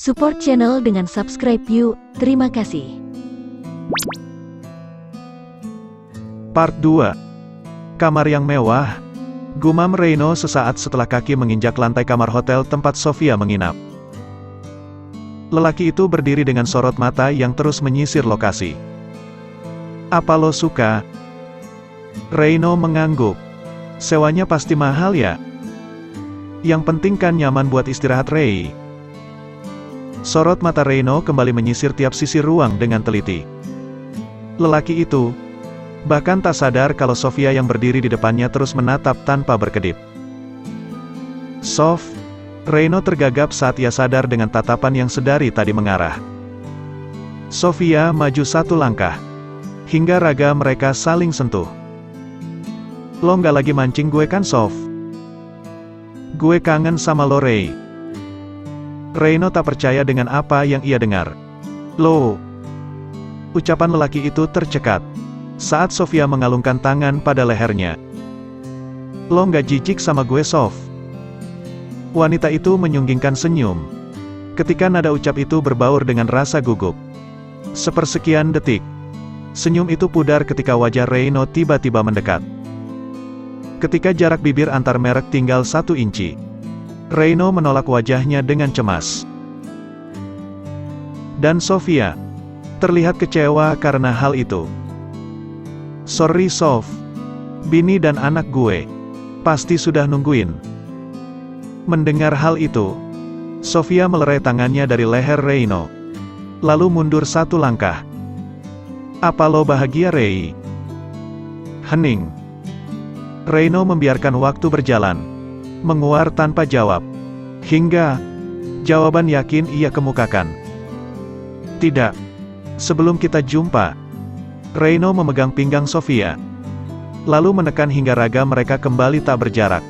Support channel dengan subscribe yuk, terima kasih. Part 2. Kamar yang mewah. Gumam Reino sesaat setelah kaki menginjak lantai kamar hotel tempat Sofia menginap. Lelaki itu berdiri dengan sorot mata yang terus menyisir lokasi. "Apa lo suka?" Reino mengangguk. "Sewanya pasti mahal ya? Yang penting kan nyaman buat istirahat, Rei." Sorot mata Reino kembali menyisir tiap sisi ruang dengan teliti. Lelaki itu bahkan tak sadar kalau Sofia yang berdiri di depannya terus menatap tanpa berkedip. "Sof." Reino tergagap saat ia sadar dengan tatapan yang sedari tadi mengarah. Sofia maju satu langkah, hingga raga mereka saling sentuh. "Lo nggak lagi mancing gue kan, Sof? Gue kangen sama lo, Rei." Reino tak percaya dengan apa yang ia dengar. "Lo?" Ucapan lelaki itu tercekat saat Sofia mengalungkan tangan pada lehernya. "Lo nggak jijik sama gue, Sof?" Wanita itu menyunggingkan senyum ketika nada ucap itu berbaur dengan rasa gugup. Sepersekian detik, senyum itu pudar ketika wajah Reino tiba-tiba mendekat. Ketika jarak bibir antar merek tinggal 1 inci, Reino menolak wajahnya dengan cemas. Dan Sofia terlihat kecewa karena hal itu. "Sorry, Sof. Bini dan anak gue pasti sudah nungguin." Mendengar hal itu, Sofia melerai tangannya dari leher Reino, lalu mundur 1 langkah. "Apa lo bahagia, Rei?" Hening. Reino membiarkan waktu berjalan, menguar tanpa jawab, hingga jawaban yakin ia kemukakan. "Tidak. Sebelum kita jumpa." Reino memegang pinggang Sofia, lalu menekan hingga raga mereka kembali tak berjarak.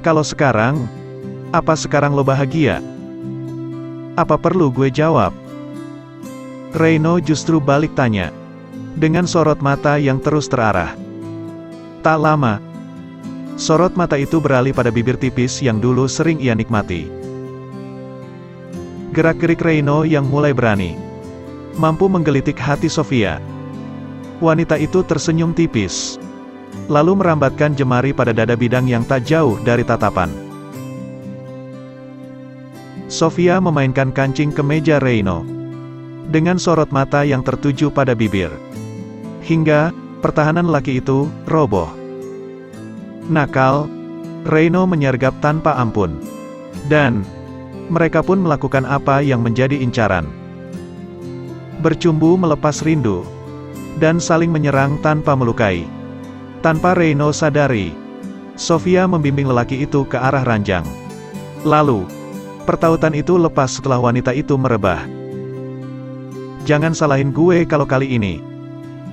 "Kalau sekarang, apa sekarang lo bahagia? Apa perlu gue jawab?" Reino justru balik tanya, dengan sorot mata yang terus terarah. Tak lama, sorot mata itu beralih pada bibir tipis yang dulu sering ia nikmati. Gerak-gerik Reino yang mulai berani mampu menggelitik hati Sofia. Wanita itu tersenyum tipis, lalu merambatkan jemari pada dada bidang yang tak jauh dari tatapan. Sofia memainkan kancing ke meja Reino dengan sorot mata yang tertuju pada bibir, hingga pertahanan laki itu roboh. Nakal, Reino menyergap tanpa ampun, dan mereka pun melakukan apa yang menjadi incaran. Bercumbu melepas rindu, dan saling menyerang tanpa melukai. Tanpa Reino sadari, Sofia membimbing lelaki itu ke arah ranjang. Lalu, pertautan itu lepas setelah wanita itu merebah. "Jangan salahin gue kalau kali ini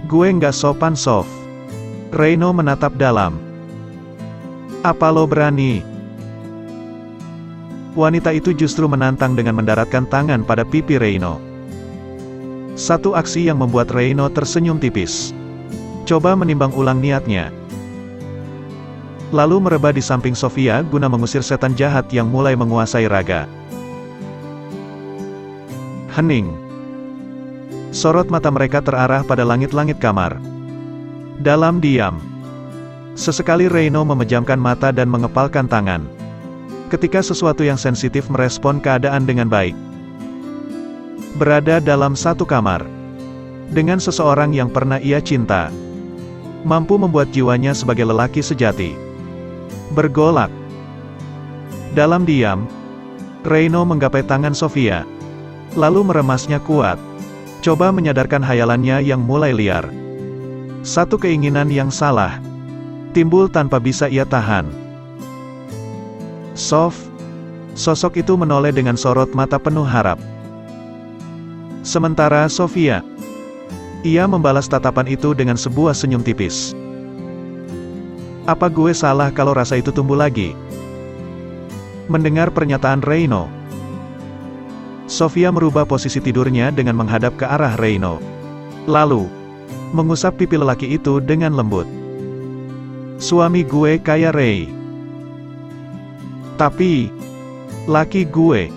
gue nggak sopan, Sof." Reino menatap dalam. "Apa lo berani?" Wanita itu justru menantang dengan mendaratkan tangan pada pipi Reino. Satu aksi yang membuat Reino tersenyum tipis. Coba menimbang ulang niatnya. Lalu merebah di samping Sofia guna mengusir setan jahat yang mulai menguasai raga. Hening. Sorot mata mereka terarah pada langit-langit kamar. Dalam diam, sesekali Reino memejamkan mata dan mengepalkan tangan ketika sesuatu yang sensitif merespon keadaan dengan baik. Berada dalam satu kamar dengan seseorang yang pernah ia cinta, mampu membuat jiwanya sebagai lelaki sejati bergolak. Dalam diam, Reino menggapai tangan Sofia, lalu meremasnya kuat, coba menyadarkan hayalannya yang mulai liar. Satu keinginan yang salah timbul tanpa bisa ia tahan. "Sof." Sosok itu menoleh dengan sorot mata penuh harap. Sementara Sofia, ia membalas tatapan itu dengan sebuah senyum tipis. "Apa gue salah kalau rasa itu tumbuh lagi?" Mendengar pernyataan Reino, Sofia merubah posisi tidurnya dengan menghadap ke arah Reino, lalu mengusap pipi lelaki itu dengan lembut. "Suami gue kaya, Rei. Tapi laki gue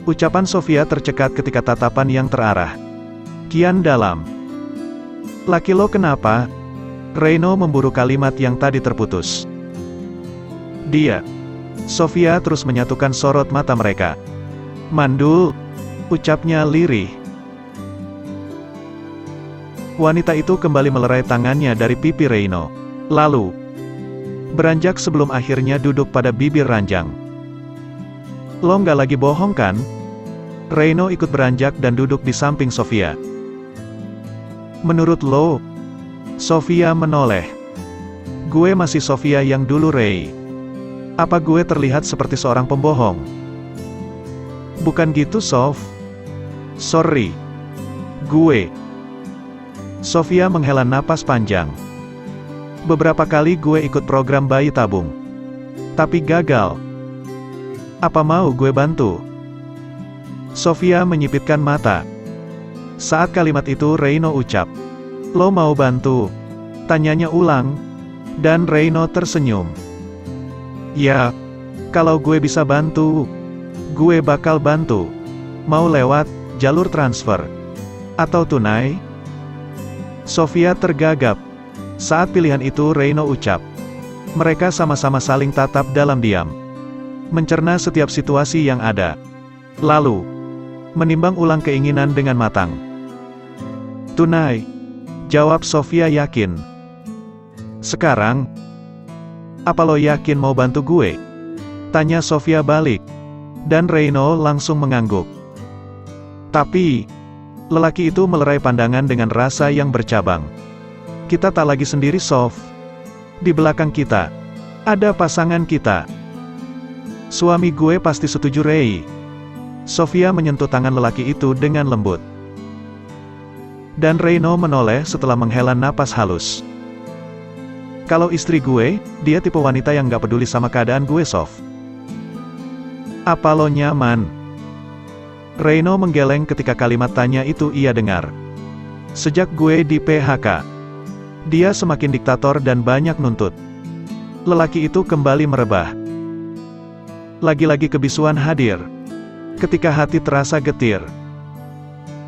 Ucapan Sofia tercekat ketika tatapan yang terarah kian dalam. Laki lo kenapa? Reino memburu kalimat yang tadi terputus. Dia. Sofia terus menyatukan sorot mata mereka. Mandul, ucapnya lirih. Wanita itu kembali melerai tangannya dari pipi Reino. Lalu, beranjak sebelum akhirnya duduk pada bibir ranjang. Lo nggak lagi bohong kan? Reino ikut beranjak dan duduk di samping Sofia. Menurut lo? Sofia menoleh. Gue masih Sofia yang dulu, Rey. Apa gue terlihat seperti seorang pembohong? Bukan gitu, Sof. Sorry. Gue. Sofia menghela napas panjang. Beberapa kali gue ikut program bayi tabung. Tapi gagal. Apa mau gue bantu? Sofia menyipitkan mata. Saat kalimat itu Reino ucap, "Lo mau bantu?" Tanyanya ulang. Dan Reino tersenyum. "Ya, kalau gue bisa bantu, gue bakal bantu. Mau lewat jalur transfer atau tunai?" Sofia tergagap. Saat pilihan itu Reino ucap. Mereka sama-sama saling tatap dalam diam, mencerna setiap situasi yang ada. Lalu, menimbang ulang keinginan dengan matang. "Tunai," jawab Sofia yakin. "Sekarang, apa lo yakin mau bantu gue?" Tanya Sofia balik. Dan Reino langsung mengangguk. Tapi, lelaki itu melerai pandangan dengan rasa yang bercabang. "Kita tak lagi sendiri, Sof. Di belakang kita, ada pasangan kita. Suami gue pasti setuju, Rey." Sofia menyentuh tangan lelaki itu dengan lembut. Dan Reino menoleh setelah menghela napas halus. "Kalau istri gue, dia tipe wanita yang gak peduli sama keadaan gue, Sof. Apa lo nyaman?" Reino menggeleng ketika kalimat tanya itu ia dengar. "Sejak gue di PHK, dia semakin diktator dan banyak nuntut." Lelaki itu kembali merebah. Lagi-lagi kebisuan hadir. Ketika hati terasa getir.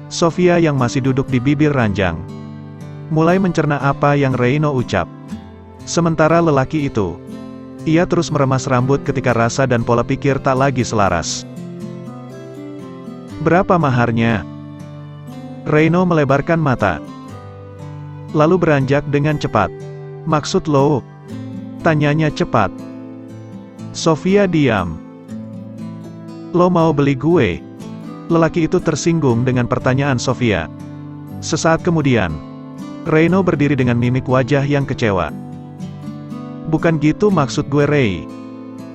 Sofia yang masih duduk di bibir ranjang mulai mencerna apa yang Reino ucap. Sementara lelaki itu, ia terus meremas rambut ketika rasa dan pola pikir tak lagi selaras. "Berapa maharnya?" Reino melebarkan mata. Lalu beranjak dengan cepat. "Maksud lo?" Tanyanya cepat. Sofia diam. "Lo mau beli gue?" Lelaki itu tersinggung dengan pertanyaan Sofia. Sesaat kemudian, Reino berdiri dengan mimik wajah yang kecewa. "Bukan gitu maksud gue, Rey."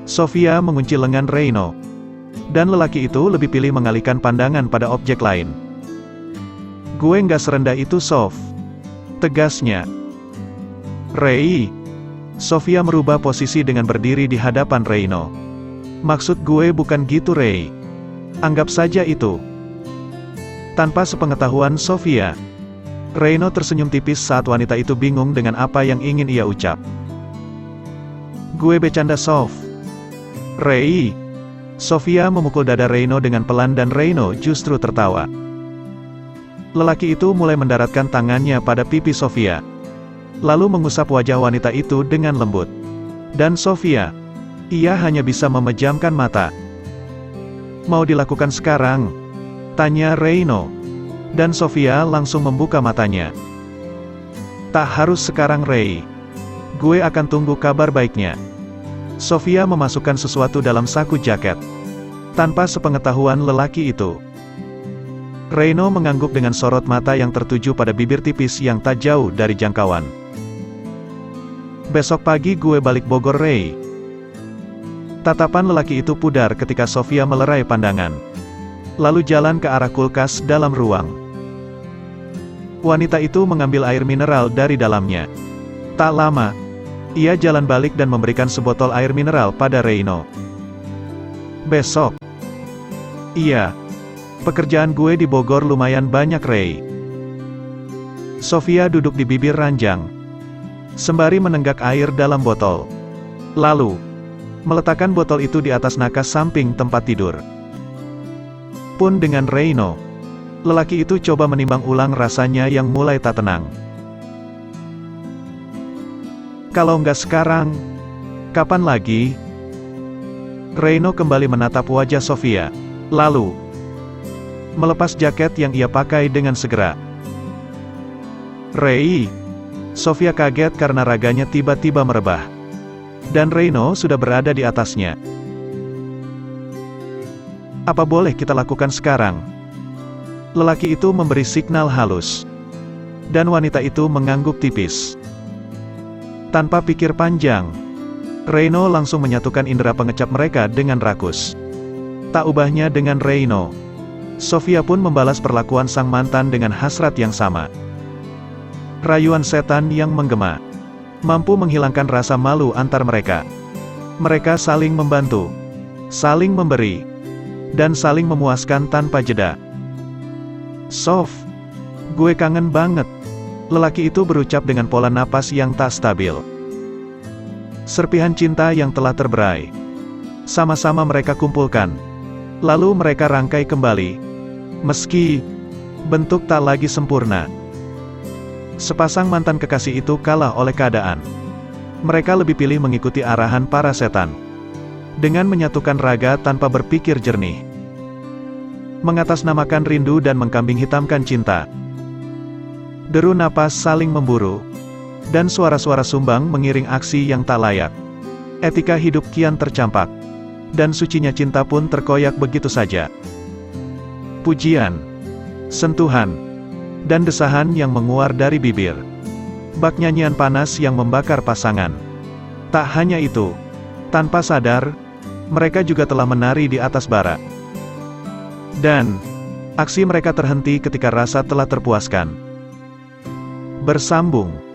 Sofia mengunci lengan Reino. Dan lelaki itu lebih pilih mengalihkan pandangan pada objek lain. "Gue nggak serendah itu, Sof," tegasnya. "Rey." Sofia merubah posisi dengan berdiri di hadapan Reino. "Maksud gue bukan gitu, Rey. Anggap saja itu." Tanpa sepengetahuan Sofia, Reino tersenyum tipis saat wanita itu bingung dengan apa yang ingin ia ucap. "Gue bercanda, Sof." "Rey." Sofia memukul dada Reino dengan pelan dan Reino justru tertawa. Lelaki itu mulai mendaratkan tangannya pada pipi Sofia. Lalu mengusap wajah wanita itu dengan lembut. Dan Sofia, ia hanya bisa memejamkan mata. "Mau dilakukan sekarang?" tanya Reino. Dan Sofia langsung membuka matanya. "Tak harus sekarang, Rey. Gue akan tunggu kabar baiknya." Sofia memasukkan sesuatu dalam saku jaket. Tanpa sepengetahuan lelaki itu, Reino mengangguk dengan sorot mata yang tertuju pada bibir tipis yang tak jauh dari jangkauan. "Besok pagi gue balik Bogor, Rey." Tatapan lelaki itu pudar ketika Sofia melerai pandangan. Lalu jalan ke arah kulkas dalam ruang. Wanita itu mengambil air mineral dari dalamnya. Tak lama, ia jalan balik dan memberikan sebotol air mineral pada Reino. "Besok?" "Iya. Pekerjaan gue di Bogor lumayan banyak, Rey." Sofia duduk di bibir ranjang, sembari menenggak air dalam botol. Lalu, meletakkan botol itu di atas nakas samping tempat tidur. Pun dengan Reino, lelaki itu coba menimbang ulang rasanya yang mulai tak tenang. Kalau nggak sekarang, kapan lagi? Reino kembali menatap wajah Sofia, lalu melepas jaket yang ia pakai dengan segera. Rei! Sofia kaget karena raganya tiba-tiba merebah. Dan Reino sudah berada di atasnya. Apa boleh kita lakukan sekarang? Lelaki itu memberi signal halus. Dan wanita itu mengangguk tipis. Tanpa pikir panjang, Reino langsung menyatukan indera pengecap mereka dengan rakus. Tak ubahnya dengan Reino, Sofia pun membalas perlakuan sang mantan dengan hasrat yang sama. Rayuan setan yang menggema mampu menghilangkan rasa malu antar mereka. Mereka saling membantu, saling memberi, dan saling memuaskan tanpa jeda. Sof, gue kangen banget. Lelaki itu berucap dengan pola napas yang tak stabil. Serpihan cinta yang telah terberai. Sama-sama mereka kumpulkan. Lalu mereka rangkai kembali. Meski bentuk tak lagi sempurna. Sepasang mantan kekasih itu kalah oleh keadaan. Mereka lebih pilih mengikuti arahan para setan. Dengan menyatukan raga tanpa berpikir jernih. Mengatasnamakan rindu dan mengkambing hitamkan cinta. Deru napas saling memburu. Dan suara-suara sumbang mengiring aksi yang tak layak. Etika hidup kian tercampak. Dan sucinya cinta pun terkoyak begitu saja. Pujian, sentuhan, dan desahan yang menguar dari bibir. Bak nyanyian panas yang membakar pasangan. Tak hanya itu, tanpa sadar, mereka juga telah menari di atas bara. Dan, aksi mereka terhenti ketika rasa telah terpuaskan. Bersambung.